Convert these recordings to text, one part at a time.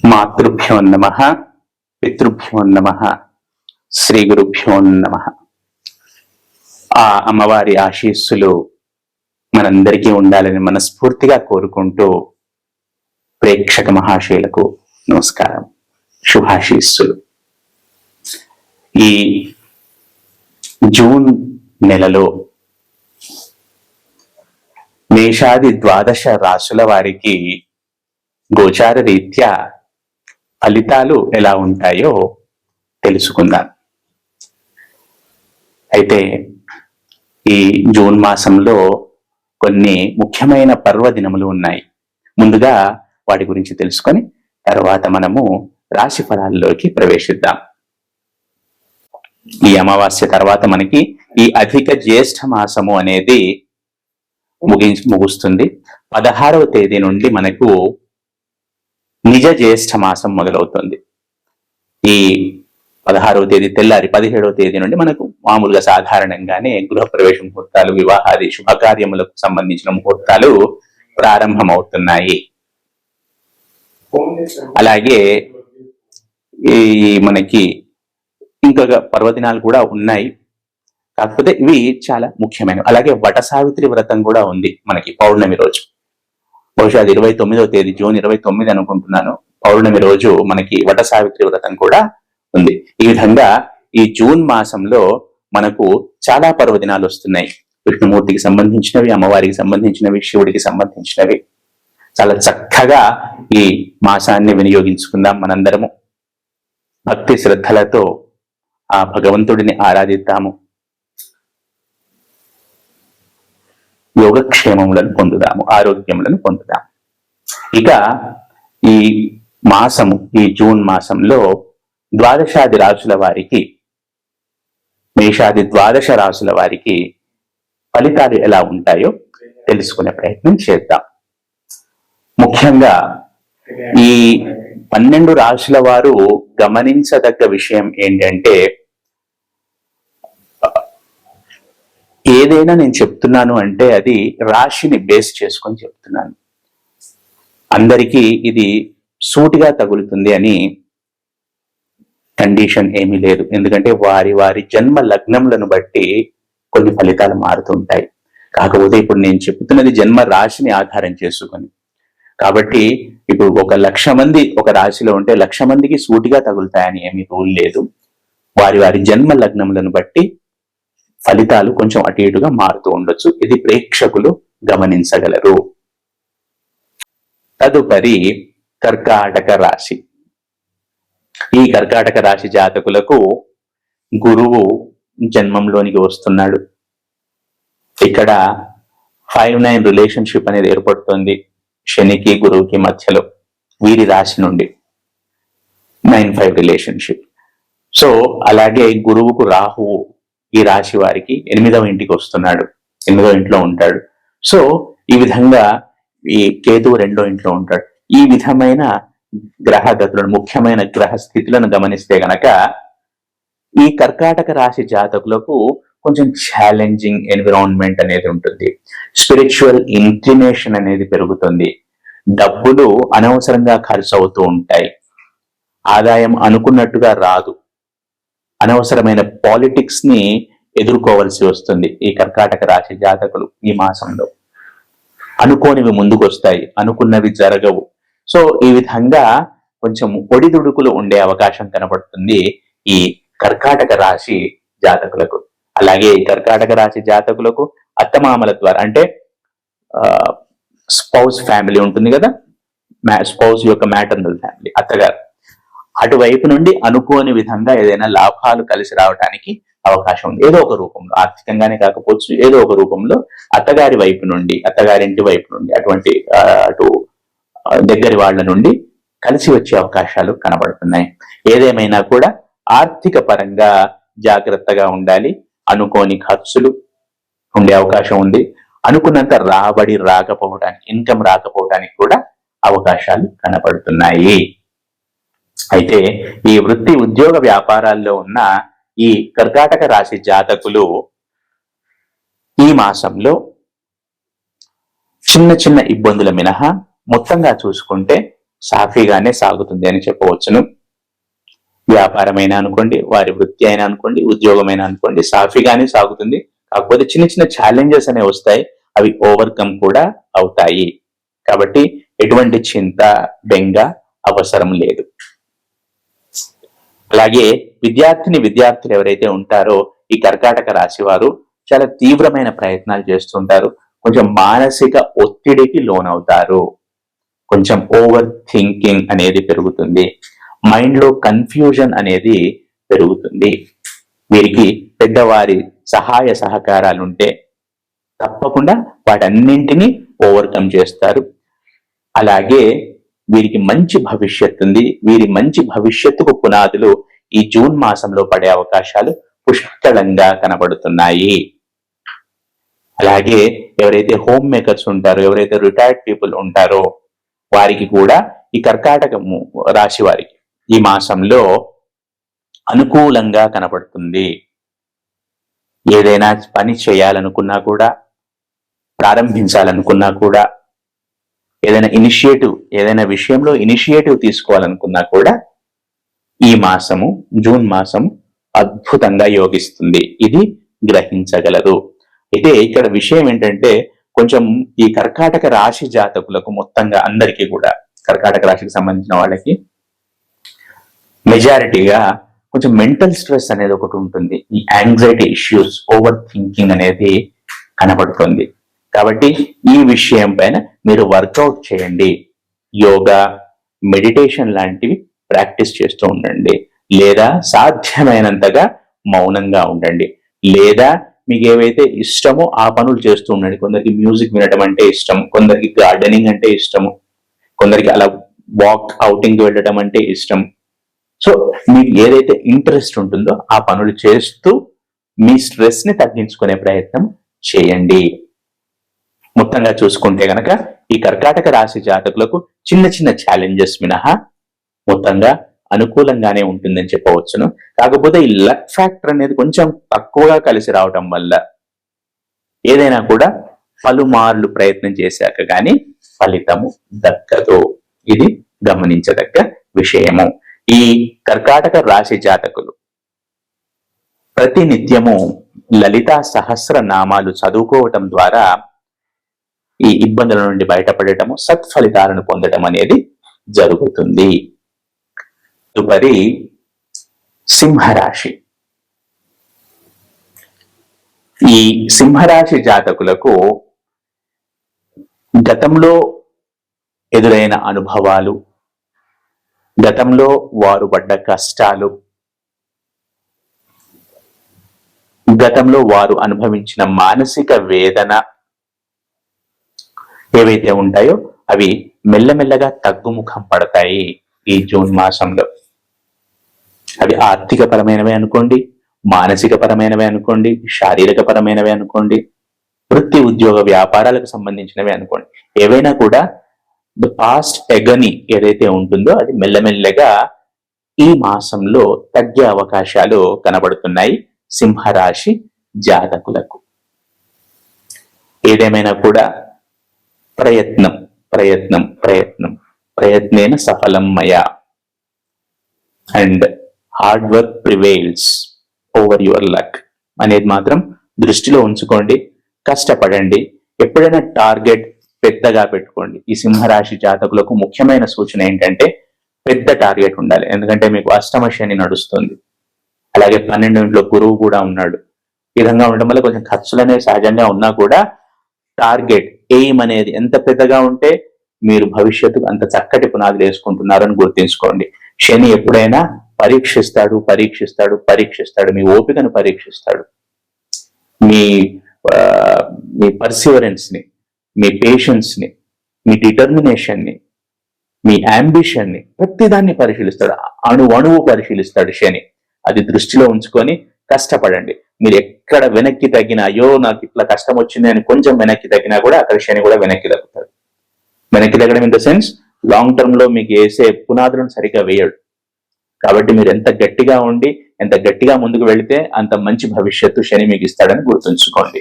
మాతృభ్యో నమః, పితృభ్యో నమః, శ్రీ గురుభ్యో నమః. ఆ అమ్మవారి ఆశీస్సులు మనందరికీ ఉండాలని మనస్ఫూర్తిగా కోరుకుంటూ ప్రేక్షక మహాశయులకు నమస్కారం, శుభాశీస్సులు. ఈ జూన్ నెలలో మేషాది 12 రాశుల వారికి గోచార రీత్యా ఫలితాలు ఎలా ఉంటాయో తెలుసుకుందాం. అయితే ఈ జూన్ మాసంలో కొన్ని ముఖ్యమైన పర్వదినములు ఉన్నాయి. ముందుగా వాటి గురించి తెలుసుకొని తర్వాత మనము రాశి ఫలాల్లోకి ప్రవేశిద్దాం. ఈ అమావాస్య తర్వాత మనకి ఈ అధిక జ్యేష్ఠ మాసము అనేది ముగుస్తుంది. 16వ తేదీ నుండి మనకు నిజ జ్యేష్ఠ మాసం మొదలవుతుంది. ఈ 16వ తేదీ తెల్లారి 17వ తేదీ నుండి మనకు మామూలుగా సాధారణంగానే గృహప్రవేశ ముహూర్తాలు, వివాహాది శుభకార్యములకు సంబంధించిన ముహూర్తాలు ప్రారంభమవుతున్నాయి. అలాగే ఈ మనకి ఇంకొక పర్వదినాలు కూడా ఉన్నాయి, కాకపోతే ఇవి చాలా ముఖ్యమైనవి. అలాగే వట సావిత్రి వ్రతం కూడా ఉంది మనకి పౌర్ణమి రోజు. బహుశా అది 29వ తేదీ, జూన్ 29 అనుకుంటున్నాను. పౌర్ణమి రోజు మనకి వట సావిత్రి వ్రతం కూడా ఉంది. ఈ విధంగా ఈ జూన్ మాసంలో మనకు చాలా పర్వదినాలు వస్తున్నాయి. విష్ణుమూర్తికి సంబంధించినవి, అమ్మవారికి సంబంధించినవి, శివుడికి సంబంధించినవి. చాలా చక్కగా ఈ మాసాన్ని వినియోగించుకుందాం. మనందరము భక్తి శ్రద్ధలతో ఆ భగవంతుడిని ఆరాధిద్దాము, యోగక్షేమములను పొందుదాము, ఆరోగ్యములను పొందుదాము. ఇక ఈ మాసము, ఈ జూన్ మాసంలో ద్వాదశాది రాశుల వారికి, మేషాది 12 రాశుల వారికి ఫలితాలు ఎలా ఉంటాయో తెలుసుకునే ప్రయత్నం చేద్దాం. ముఖ్యంగా ఈ 12 రాశుల వారు గమనించదగ్గ విషయం ఏంటంటే, ఏదైనా నేను చెప్తున్నాను అంటే అది రాశిని బేస్ చేసుకొని చెప్తున్నాను. అందరికీ ఇది సూటిగా తగులుతుంది అని కండిషన్ ఏమీ లేదు. ఎందుకంటే వారి వారి జన్మ లగ్నములను బట్టి కొన్ని ఫలితాలు మారుతుంటాయి. కాకపోతే ఇప్పుడు నేను చెప్తున్నది జన్మ రాశిని ఆధారం చేసుకొని, కాబట్టి ఇప్పుడు 1,00,000 మంది ఒక రాశిలో ఉంటే 1,00,000 మందికి సూటిగా తగులుతాయని ఏమీ రూల్ లేదు. వారి వారి జన్మ లగ్నములను బట్టి ఫలితాలు కొంచెం అటు ఇటుగా మారుతూ ఉండొచ్చు. ఇది ప్రేక్షకులు గమనించగలరు. తదుపరి కర్కాటక రాశి. ఈ కర్కాటక రాశి జాతకులకు గురువు జన్మంలోనికి వస్తున్నాడు. ఇక్కడ 5-9 రిలేషన్షిప్ అనేది ఏర్పడుతుంది శనికి గురువుకి మధ్యలో, వీరి రాశి నుండి 9-5 రిలేషన్షిప్. సో అలాగే గురువుకు రాహువు ఈ రాశి వారికి 8వ ఇంటికి వస్తున్నాడు, 8వ ఇంట్లో ఉంటాడు. సో ఈ విధంగా ఈ కేతువు 2వ ఇంట్లో ఉంటాడు. ఈ విధమైన గ్రహగతులను, ముఖ్యమైన గ్రహ స్థితులను గమనిస్తే గనక ఈ కర్కాటక రాశి జాతకులకు కొంచెం ఛాలెంజింగ్ ఎన్విరాన్మెంట్ అనేది ఉంటుంది. స్పిరిచువల్ ఇంక్లినేషన్ అనేది పెరుగుతుంది. డబ్బులు అనవసరంగా ఖర్చు అవుతూ ఉంటాయి. ఆదాయం అనుకున్నట్టుగా రాదు. అనవసరమైన పాలిటిక్స్ ని ఎదుర్కోవలసి వస్తుంది ఈ కర్కాటక రాశి జాతకులు ఈ మాసంలో. అనుకోనివి ముందుకు వస్తాయి, అనుకున్నవి జరగవు. సో ఈ విధంగా కొంచెం ఒడిదుడుకులు ఉండే అవకాశం కనబడుతుంది ఈ కర్కాటక రాశి జాతకులకు. అలాగే ఈ కర్కాటక రాశి జాతకులకు అత్తమామల ద్వారా, అంటే స్పౌస్ ఫ్యామిలీ ఉంటుంది కదా, స్పౌస్ యొక్క మ్యాటర్నల్ ఫ్యామిలీ, అత్తగారు, అటువైపు నుండి అనుకోని విధంగా ఏదైనా లాభాలు కలిసి రావడానికి అవకాశం ఉంది. ఏదో ఒక రూపంలో, ఆర్థికంగానే కాకపోవచ్చు, ఏదో ఒక రూపంలో అత్తగారి వైపు నుండి, అత్తగారింటి వైపు నుండి, అటువంటి అటు దగ్గరి వాళ్ళ నుండి కలిసి వచ్చే అవకాశాలు కనబడుతున్నాయి. ఏదేమైనా కూడా ఆర్థిక పరంగా జాగ్రత్తగా ఉండాలి. అనుకోని ఖర్చులు ఉండే అవకాశం ఉంది. అనుకున్నంత రాబడి రాకపోవడానికి, ఇన్కమ్ రాకపోవడానికి కూడా అవకాశాలు కనబడుతున్నాయి. అయితే ఈ వృత్తి ఉద్యోగ వ్యాపారాల్లో ఉన్న ఈ కర్కాటక రాశి జాతకులు ఈ మాసంలో చిన్న చిన్న ఇబ్బందుల మినహా మొత్తంగా చూసుకుంటే సాఫీగానే సాగుతుంది అని చెప్పవచ్చును. వ్యాపారమైనా అనుకోండి, వారి వృత్తి అయినా అనుకోండి, ఉద్యోగమైనా అనుకోండి, సాఫీగానే సాగుతుంది. కాకపోతే చిన్న చిన్న ఛాలెంజెస్ అనేవి వస్తాయి, అవి ఓవర్కమ్ కూడా అవుతాయి. కాబట్టి ఎటువంటి చింత బెంగ అవసరం లేదు. అలాగే విద్యార్థులు ఎవరైతే ఉంటారో ఈ కర్కాటక రాశి వారు చాలా తీవ్రమైన ప్రయత్నాలు చేస్తుంటారు. కొంచెం మానసిక ఒత్తిడికి లోనవుతారు. కొంచెం ఓవర్ థింకింగ్ అనేది పెరుగుతుంది. మైండ్ లో కన్ఫ్యూజన్ అనేది పెరుగుతుంది. వీరికి పెద్దవారి సహాయ సహకారాలు ఉంటే తప్పకుండా వాటన్నింటినీ ఓవర్కమ్ చేస్తారు. అలాగే వీరికి మంచి భవిష్యత్తు ఉంది. వీరి మంచి భవిష్యత్తుకు పునాదులు ఈ జూన్ మాసంలో పడే అవకాశాలు పుష్కలంగా కనబడుతున్నాయి. అలాగే ఎవరైతే హోమ్ మేకర్స్ ఉంటారో, ఎవరైతే రిటైర్డ్ పీపుల్ ఉంటారో వారికి కూడా ఈ కర్కాటక రాశి వారికి ఈ మాసంలో అనుకూలంగా కనబడుతుంది. ఏదైనా పని చేయాలనుకున్నా కూడా, ప్రారంభించాలనుకున్నా కూడా, ఏదైనా విషయంలో ఇనిషియేటివ్ తీసుకోవాలనుకున్నా కూడా ఈ మాసము, జూన్ మాసం అద్భుతంగా యోగిస్తుంది. ఇది గ్రహించగలరు. అయితే ఇక్కడ విషయం ఏంటంటే, కొంచెం ఈ కర్కాటక రాశి జాతకులకు మొత్తంగా అందరికీ కూడా, కర్కాటక రాశికి సంబంధించిన వాళ్ళకి మెజారిటీగా కొంచెం మెంటల్ స్ట్రెస్ అనేది ఒకటి ఉంటుంది. ఈ యాంగ్జైటీ ఇష్యూస్, ఓవర్ థింకింగ్ అనేది కనబడుతుంది. కాబట్టి ఈ విషయం పైన మీరు వర్కౌట్ చేయండి. యోగా, మెడిటేషన్ లాంటివి ప్రాక్టీస్ చేస్తూ ఉండండి. లేదా సాధ్యమైనంతగా మౌనంగా ఉండండి. లేదా మీకు ఏవైతే ఇష్టమో ఆ పనులు చేస్తూ ఉండండి. కొందరికి మ్యూజిక్ వినడం అంటే ఇష్టం, కొందరికి గార్డెనింగ్ అంటే ఇష్టము, కొందరికి అలా వాక్ అవుటింగ్ వెళ్ళడం అంటే ఇష్టం. సో మీకు ఏదైతే ఇంట్రెస్ట్ ఉంటుందో ఆ పనులు చేస్తూ మీ స్ట్రెస్ ని తగ్గించుకునే ప్రయత్నం చేయండి. మొత్తంగా చూసుకుంటే గనక ఈ కర్కాటక రాశి జాతకులకు చిన్న చిన్న ఛాలెంజెస్ మినహా మొత్తంగా అనుకూలంగానే ఉంటుందని చెప్పవచ్చును. కాకపోతే ఈ లక్ ఫ్యాక్టర్ అనేది కొంచెం తక్కువగా కలిసి రావటం వల్ల ఏదైనా కూడా పలుమార్లు ప్రయత్నం చేశాక గాని ఫలితము దక్కదు. ఇది గమనించదగ్గ విషయము. ఈ కర్కాటక రాశి జాతకులు ప్రతినిత్యము లలితా సహస్రనామాలు చదువుకోవటం ద్వారా ఈ ఇబ్బందుల నుండి బయటపడటము, సత్ఫలితాలను పొందడం అనేది జరుగుతుంది. తదుపరి సింహరాశి. ఈ సింహరాశి జాతకులకు గతంలో ఎదురైన అనుభవాలు, గతంలో వారు పడ్డ కష్టాలు, గతంలో వారు అనుభవించిన మానసిక వేదన ఏవైతే ఉంటాయో అవి మెల్లమెల్లగా తగ్గుముఖం పడతాయి ఈ జూన్ మాసంలో. అవి ఆర్థిక పరమైనవే అనుకోండి, మానసిక పరమైనవే అనుకోండి, శారీరక పరమైనవే అనుకోండి, వృత్తి ఉద్యోగ వ్యాపారాలకు సంబంధించినవి అనుకోండి. ఏవైనా కూడా ద పాస్ట్ ఎగని ఏదైతే ఉంటుందో అది మెల్లమెల్లగా ఈ మాసంలో తగ్గే అవకాశాలు కనబడుతున్నాయి సింహరాశి జాతకులకు. ఏదేమైనా కూడా ప్రయత్నం ప్రయత్నం ప్రయత్నం ప్రయత్నేన సఫలం మయా and hard work prevails over your luck అనేది మాత్రం దృష్టిలో ఉంచుకోండి. కష్టపడండి. ఎప్పుడైనా టార్గెట్ పెద్దగా పెట్టుకోండి. ఈ సింహరాశి జాతకులకు ముఖ్యమైన సూచన ఏంటంటే పెద్ద టార్గెట్ ఉండాలి. ఎందుకంటే మీకు అష్టమ శని నడుస్తుంది, అలాగే 12 గురువు కూడా ఉన్నాడు. ఈ విధంగా ఉండడం వల్ల కొంచెం ఖర్చులు అనేవి సహజంగా ఉన్నా కూడా టార్గెట్ ఎయిమ్ అనేది ఎంత పెద్దగా ఉంటే మీరు భవిష్యత్తుకు అంత చక్కటి పునాదులు వేసుకుంటున్నారని గుర్తించుకోండి. శని ఎప్పుడైనా పరీక్షిస్తాడు పరీక్షిస్తాడు పరీక్షిస్తాడు. మీ ఓపికను పరీక్షిస్తాడు, మీ పర్సివరెన్స్ ని, మీ పేషెన్స్ ని, మీ డిటర్మినేషన్ ని, మీ అంబిషన్ ని, ప్రతిదాన్ని పరిశీలిస్తాడు. అణువు పరిశీలిస్తాడు శని. అది దృష్టిలో ఉంచుకొని కష్టపడండి. మీరు ఎక్కడ వెనక్కి తగ్గినా, అయ్యో నాకు ఇట్లా కష్టం వచ్చింది అని కొంచెం వెనక్కి తగ్గినా కూడా అక్కడ శని కూడా వెనక్కి తగ్గుతాడు. వెనక్కి తగ్గడం in the sense long term లో మీకు వేసే పునాదులను సరిగ్గా వేయడు. కాబట్టి మీరు ఎంత గట్టిగా ఉండి ఎంత గట్టిగా ముందుకు వెళితే అంత మంచి భవిష్యత్తు శని మీకు ఇస్తాడని గుర్తుంచుకోండి.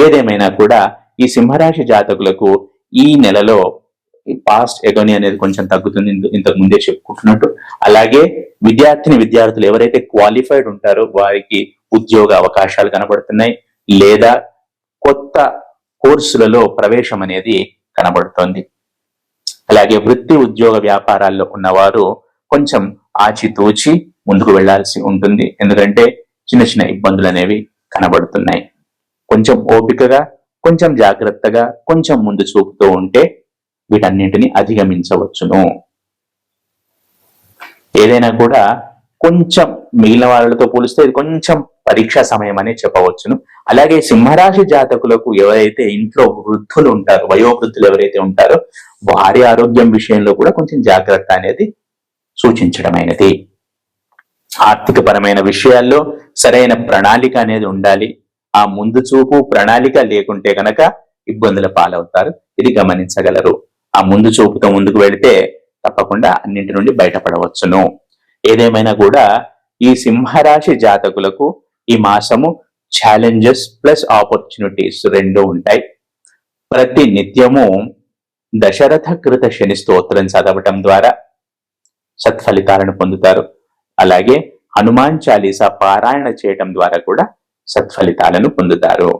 ఏదేమైనా కూడా ఈ సింహరాశి జాతకులకు ఈ నెలలో ఈ పాస్ట్ ఎగోని అనేది కొంచెం తగ్గుతుంది, ఇంతకు ముందే చెప్పుకుంటున్నట్టు. అలాగే విద్యార్థులు ఎవరైతే క్వాలిఫైడ్ ఉంటారో వారికి ఉద్యోగ అవకాశాలు కనబడుతున్నాయి, లేదా కొత్త కోర్సులలో ప్రవేశం అనేది కనబడుతోంది. అలాగే వృత్తి ఉద్యోగ వ్యాపారాల్లో ఉన్నవారు కొంచెం ఆచితూచి ముందుకు వెళ్లాల్సి ఉంటుంది, ఎందుకంటే చిన్న చిన్న ఇబ్బందులు అనేవి కనబడుతున్నాయి. కొంచెం ఓపికగా, కొంచెం జాగ్రత్తగా, కొంచెం ముందు చూపుతూ ఉంటే వీటన్నింటిని అధిగమించవచ్చును. ఏదైనా కూడా కొంచెం మిగిలిన వాళ్ళతో పోలిస్తే ఇది కొంచెం పరీక్షా సమయం అనే చెప్పవచ్చును. అలాగే సింహరాశి జాతకులకు ఎవరైతే ఇంట్లో వృద్ధులు ఉంటారో, వయోవృద్ధులు ఎవరైతే ఉంటారో వారి ఆరోగ్యం విషయంలో కూడా కొంచెం జాగ్రత్త అనేది సూచించడమైనది. ఆర్థిక పరమైన విషయాల్లో సరైన ప్రణాళిక అనేది ఉండాలి. ఆ ముందు చూపు ప్రణాళిక లేకుంటే గనక ఇబ్బందుల పాలవుతారు, ఇది గమనించగలరు. ఆ ముందు చూపుతో ముందుకు వెళితే తప్పకుండా అన్నింటి నుండి బయటపడవచ్చును. ఏదేమైనా కూడా ఈ సింహరాశి జాతకులకు ఈ మాసము ఛాలెంజెస్ ప్లస్ ఆపర్చునిటీస్ రెండు ఉంటాయి. ప్రతి నిత్యము దశరథ కృత శని స్తోత్రం చదవటం ద్వారా సత్ఫలితాలను పొందుతారు. అలాగే హనుమాన్ చాలీసా పారాయణ చేయటం ద్వారా కూడా సత్ఫలితాలను పొందుతారు.